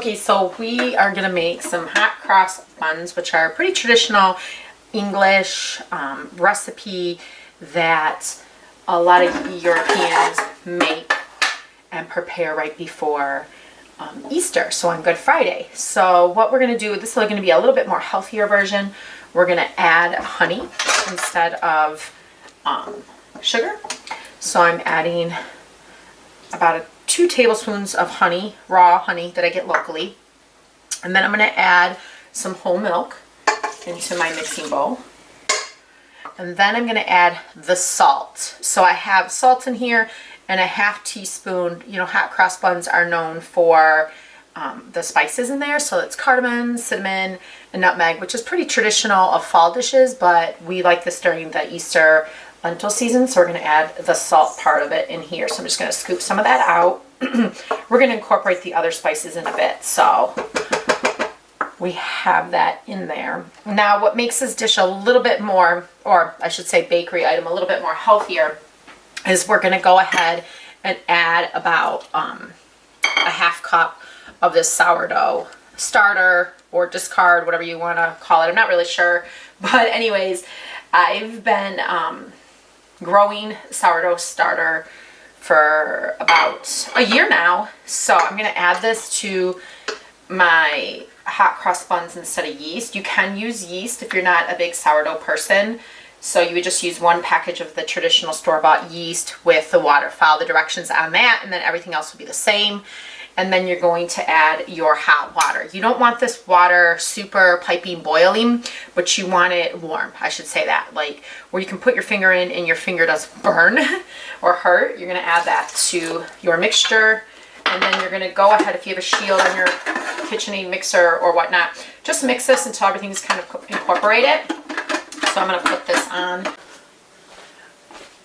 Okay, so we are gonna make some hot cross buns, which are pretty traditional English recipe that a lot of Europeans make and prepare right before Easter, so on Good Friday. So what we're gonna do, this is gonna be a little bit more healthier version. We're gonna add honey instead of sugar. So I'm adding about 2 tablespoons of honey, raw honey that I get locally. And then I'm going to add some whole milk into my mixing bowl. And then I'm going to add the salt. So I have salt in here and a half teaspoon. You know, hot cross buns are known for the spices in there. So it's cardamom, cinnamon, and nutmeg, which is pretty traditional of fall dishes, but we like this during the Easter lentil season, so we're going to add the salt part of it in here. So I'm just going to scoop some of that out. We're going to incorporate the other spices in a bit, so we have that in there. Now what makes this dish a little bit more, or I should say bakery item, a little bit more healthier, is we're going to go ahead and add about a half cup of this sourdough starter, or discard, whatever you want to call it. I'm not really sure, but anyways, I've been growing sourdough starter for about a year now. So I'm going to add this to my hot cross buns instead of yeast. You can use yeast if you're not a big sourdough person. So you would just use 1 package of the traditional store-bought yeast with the water. Follow the directions on that, and then everything else will be the same. And then you're going to add your hot water. You don't want this water super piping boiling, but you want it warm. I should say that, like where you can put your finger in and your finger doesn't burn or hurt. You're gonna add that to your mixture. And then you're gonna go ahead, if you have a shield on your KitchenAid mixer or whatnot, just mix this until everything's kind of incorporated. So I'm gonna put this on.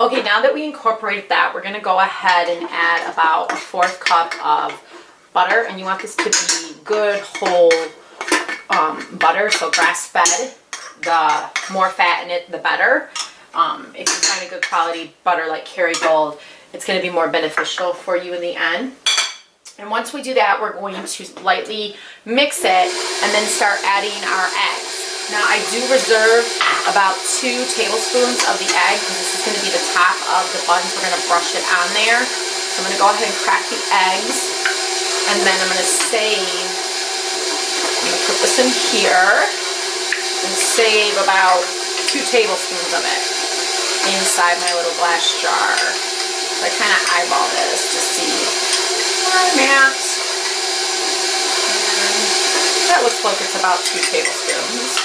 Okay, now that we incorporated that, we're gonna go ahead and add about a 1/4 cup of butter, and you want this to be good whole butter, so grass-fed. The more fat in it, the better. If you find a good quality butter like Kerrygold, it's going to be more beneficial for you in the end. And once we do that, we're going to lightly mix it and then start adding our eggs. Now I do reserve about 2 tablespoons of the egg because this is going to be the top of the buns. We're going to brush it on there. So I'm going to go ahead and crack the eggs. And then I'm going to put this in here and save about 2 tablespoons of it inside my little glass jar. So I kind of eyeball this to see where I'm at. And that looks like it's about 2 tablespoons.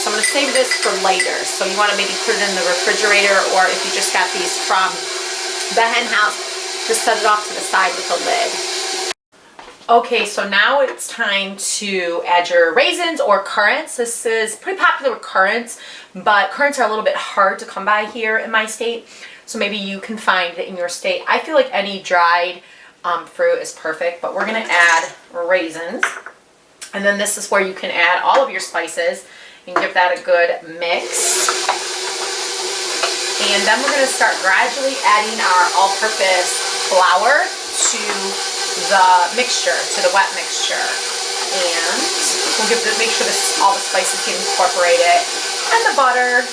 So I'm going to save this for later. So you want to maybe put it in the refrigerator, or if you just got these from the hen house, just set it off to the side with the lid. Okay, so now it's time to add your raisins or currants. This is pretty popular with currants, but currants are a little bit hard to come by here in my state, so maybe you can find it in your state. I feel like any dried fruit is perfect, but we're going to add raisins, and then this is where you can add all of your spices and give that a good mix. And then we're going to start gradually adding our all-purpose flour to the mixture, to the wet mixture, and we'll make sure all the spices get incorporated, and the butter.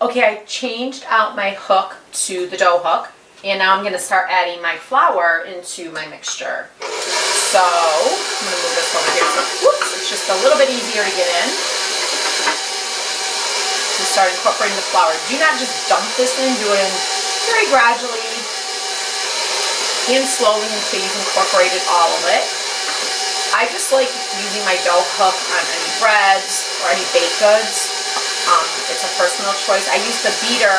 Okay, I changed out my hook to the dough hook, and now I'm going to start adding my flour into my mixture. So I'm going to move this over here. So, whoops, it's just a little bit easier to get in. And start incorporating the flour. Do not just dump this in. Do it in very gradually and slowly until you've incorporated all of it. I just like using my dough hook on any breads or any baked goods. It's a personal choice. I use the beater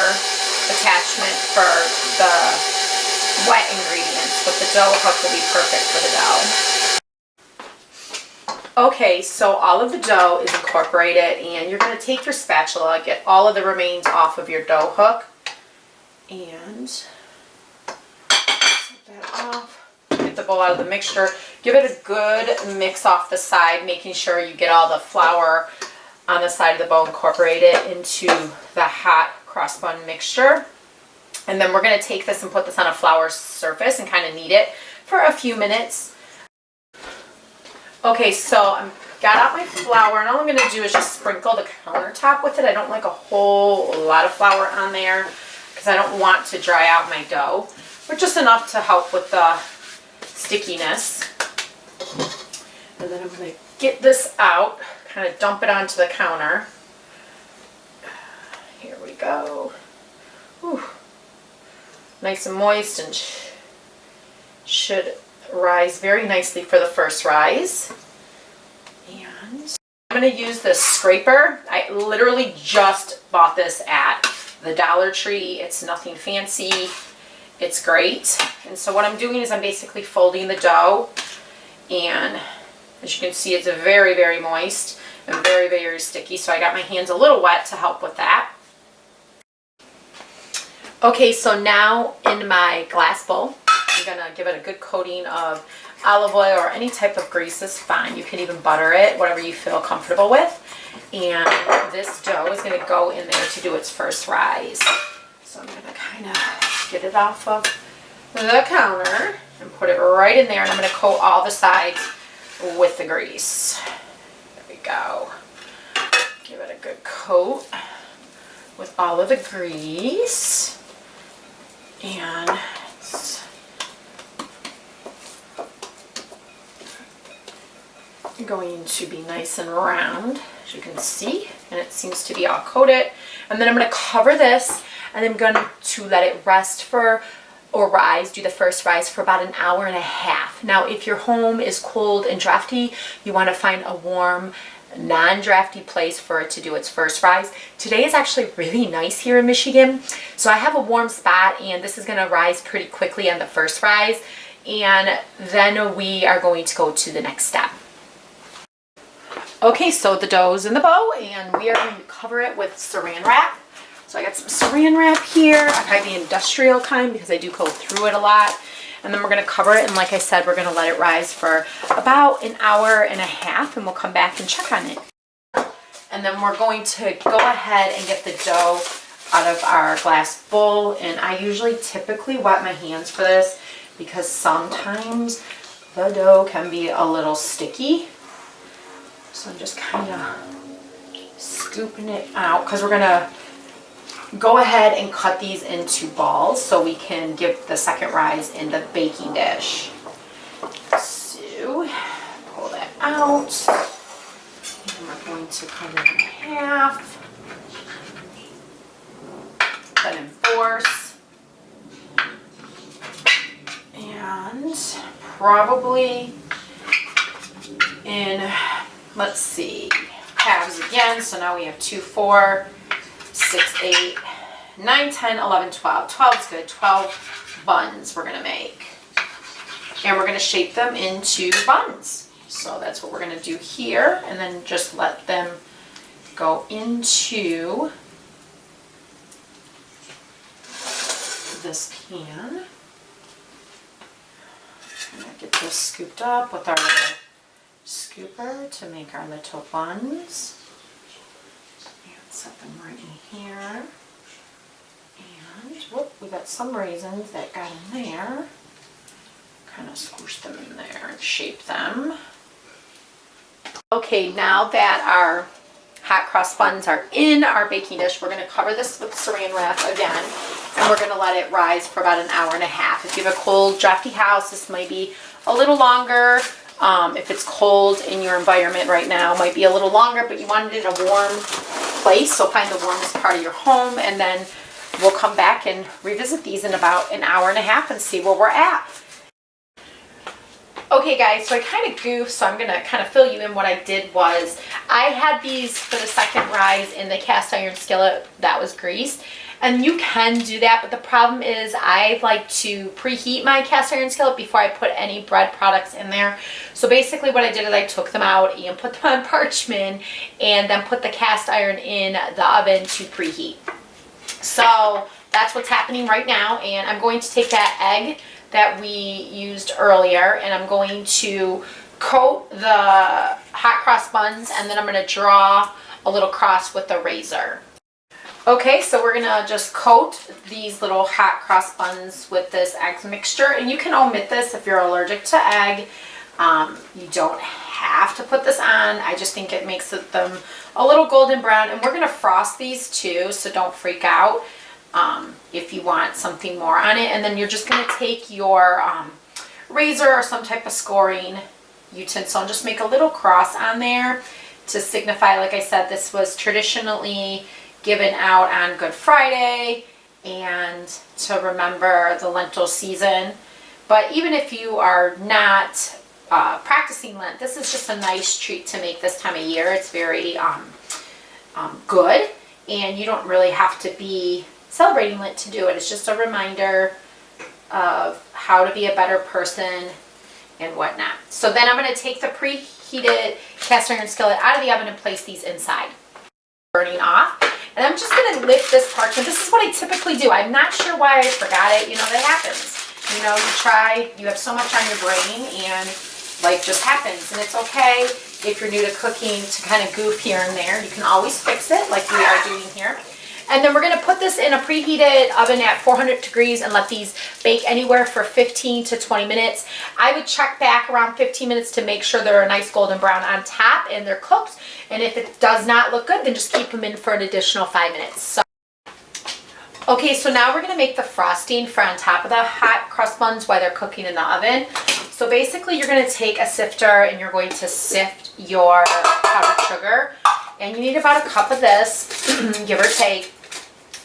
attachment for the wet ingredients, but the dough hook will be perfect for the dough. Okay, so all of the dough is incorporated, and you're going to take your spatula, get all of the remains off of your dough hook, and off. Get the bowl out of the mixture. Give it a good mix off the side, making sure you get all the flour on the side of the bowl incorporated into the hot cross bun mixture. And then we're going to take this and put this on a flour surface and kind of knead it for a few minutes. Okay, so I've got out my flour, and all I'm going to do is just sprinkle the countertop with it. I don't like a whole lot of flour on there because I don't want to dry out my dough, but just enough to help with the stickiness. And then I'm going to get this out, kind of dump it onto the counter. Here we go. Whew. Nice and moist, and should rise very nicely for the first rise. And I'm going to use this scraper. I literally just bought this at the Dollar Tree. It's nothing fancy. It's great. And so what I'm doing is I'm basically folding the dough, and as you can see, it's very, very moist and very, very sticky. So I got my hands a little wet to help with that. Okay, so now in my glass bowl, I'm going to give it a good coating of olive oil, or any type of grease is fine. You can even butter it, whatever you feel comfortable with. And this dough is going to go in there to do its first rise. So I'm going to kind of get it off of the counter and put it right in there. And I'm going to coat all the sides with the grease. There we go. Give it a good coat with all of the grease. And it's going to be nice and round, as you can see, and it seems to be all coated. And then I'm going to cover this, and I'm going to let it rest for, or rise, do the first rise for about an hour and a half. Now, if your home is cold and drafty, you want to find a warm, non-drafty place for it to do its first rise. Today is actually really nice here in Michigan, so I have a warm spot, and this is going to rise pretty quickly on the first rise, and then we are going to go to the next step. Okay, so the dough's in the bowl, and we are going to cover it with saran wrap. So I got some saran wrap here. I have the industrial kind because I do go through it a lot. And then we're going to cover it, and like I said, we're going to let it rise for about an hour and a half, and we'll come back and check on it. And then we're going to go ahead and get the dough out of our glass bowl, and I usually typically wet my hands for this because sometimes the dough can be a little sticky. So I'm just kind of scooping it out because we're going to go ahead and cut these into balls so we can give the second rise in the baking dish. So pull that out, and we're going to cut it in half, then enforce, and probably in, let's see, halves again. So now we have 2, 4, 6, 8, 9, 10, 11, 12. 12 is good. 12 buns we're going to make. And we're going to shape them into buns. So that's what we're going to do here. And then just let them go into this pan. I'm going to get this scooped up with our little scooper to make our little buns. Set them right in here, and whoop, we got some raisins that got in there. Kind of squish them in there and shape them. Okay, now that our hot cross buns are in our baking dish, we're going to cover this with saran wrap again, and we're going to let it rise for about an hour and a half. If you have a cold, drafty house, this might be a little longer. If it's cold in your environment right now, it might be a little longer, but you want it in a warm place, so find the warmest part of your home, and then we'll come back and revisit these in about an hour and a half and see where we're at. Okay guys, so I kind of goofed, so I'm going to kind of fill you in. What I did was I had these for the second rise in the cast iron skillet that was greased. And you can do that, but the problem is I like to preheat my cast iron skillet before I put any bread products in there. So basically what I did is I took them out and put them on parchment and then put the cast iron in the oven to preheat. So that's what's happening right now, and I'm going to take that egg that we used earlier, and I'm going to coat the hot cross buns, and then I'm going to draw a little cross with the razor. Okay, so we're gonna just coat these little hot cross buns with this egg mixture, and you can omit this if you're allergic to egg. You don't have to put this on. I just think it makes them a little golden brown, and we're gonna frost these too, so don't freak out if you want something more on it. And then you're just gonna take your razor or some type of scoring utensil and just make a little cross on there to signify, like I said, this was traditionally given out on Good Friday and to remember the lentil season. But even if you are not practicing Lent, this is just a nice treat to make this time of year. It's very good, and you don't really have to be celebrating Lent to do it. It's just a reminder of how to be a better person and whatnot. So then I'm going to take the preheated cast iron skillet out of the oven and place these inside. Burning off. And I'm just going to lift this parchment. This is what I typically do. I'm not sure why I forgot it. You know, that happens. You know, you have so much on your brain and life just happens. And it's okay if you're new to cooking to kind of goof here and there. You can always fix it like we are doing here. And then we're going to put this in a preheated oven at 400 degrees and let these bake anywhere for 15 to 20 minutes. I would check back around 15 minutes to make sure they're a nice golden brown on top and they're cooked. And if it does not look good, then just keep them in for an additional 5 minutes. So, okay, so now we're going to make the frosting for on top of the hot crust buns while they're cooking in the oven. So basically you're going to take a sifter and you're going to sift your powdered sugar. And you need about a cup of this, give or take.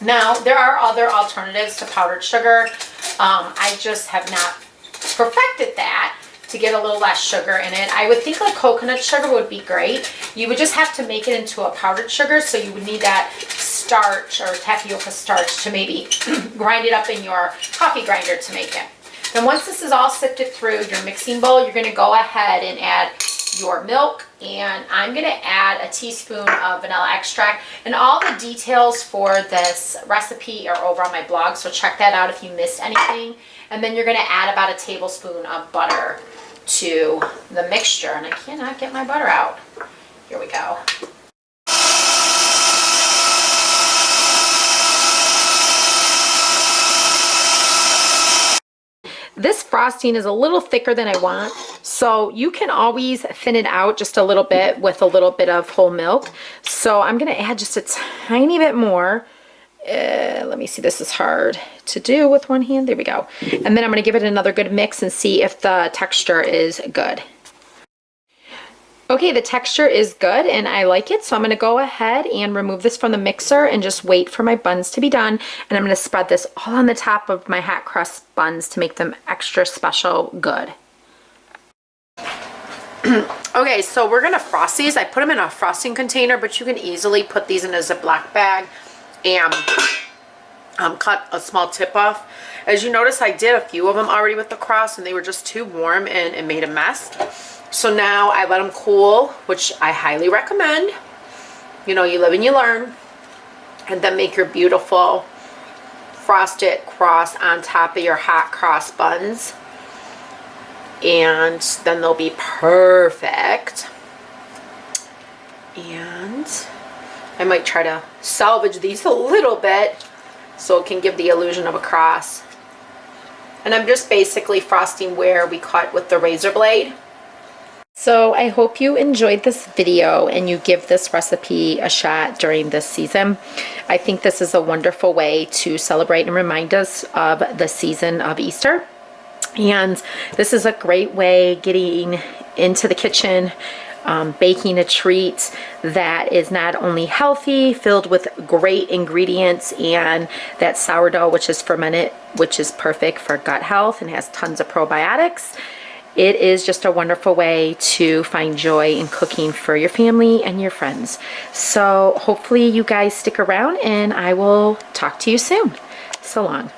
Now, there are other alternatives to powdered sugar. I just have not perfected that to get a little less sugar in it. I would think like coconut sugar would be great. You would just have to make it into a powdered sugar, so you would need that starch or tapioca starch to maybe grind it up in your coffee grinder to make it. Then once this is all sifted through your mixing bowl, you're going to go ahead and add your milk, and I'm going to add a teaspoon of vanilla extract. And all the details for this recipe are over on my blog, so check that out if you missed anything. And then you're going to add about a tablespoon of butter to the mixture, and I cannot get my butter out. Here we go. This frosting is a little thicker than I want, so you can always thin it out just a little bit with a little bit of whole milk. So I'm going to add just a tiny bit more. Let me see, this is hard to do with one hand. There we go. And then I'm going to give it another good mix and see if the texture is good. Okay, the texture is good and I like it, so I'm going to go ahead and remove this from the mixer and just wait for my buns to be done. And I'm going to spread this all on the top of my hot crust buns to make them extra special good. Okay, so we're going to frost these. I put them in a frosting container, but you can easily put these in a Ziploc bag and cut a small tip off. As you notice, I did a few of them already with the cross and they were just too warm and it made a mess. So now I let them cool, which I highly recommend. You know, you live and you learn. And then make your beautiful frosted cross on top of your hot cross buns. And then they'll be perfect. And I might try to salvage these a little bit so it can give the illusion of a cross. And I'm just basically frosting where we cut with the razor blade. So I hope you enjoyed this video and you give this recipe a shot during this season. I think this is a wonderful way to celebrate and remind us of the season of Easter. And this is a great way getting into the kitchen, baking a treat that is not only healthy, filled with great ingredients, and that sourdough, which is fermented, which is perfect for gut health and has tons of probiotics. It is just a wonderful way to find joy in cooking for your family and your friends. So hopefully you guys stick around and I will talk to you soon. So long.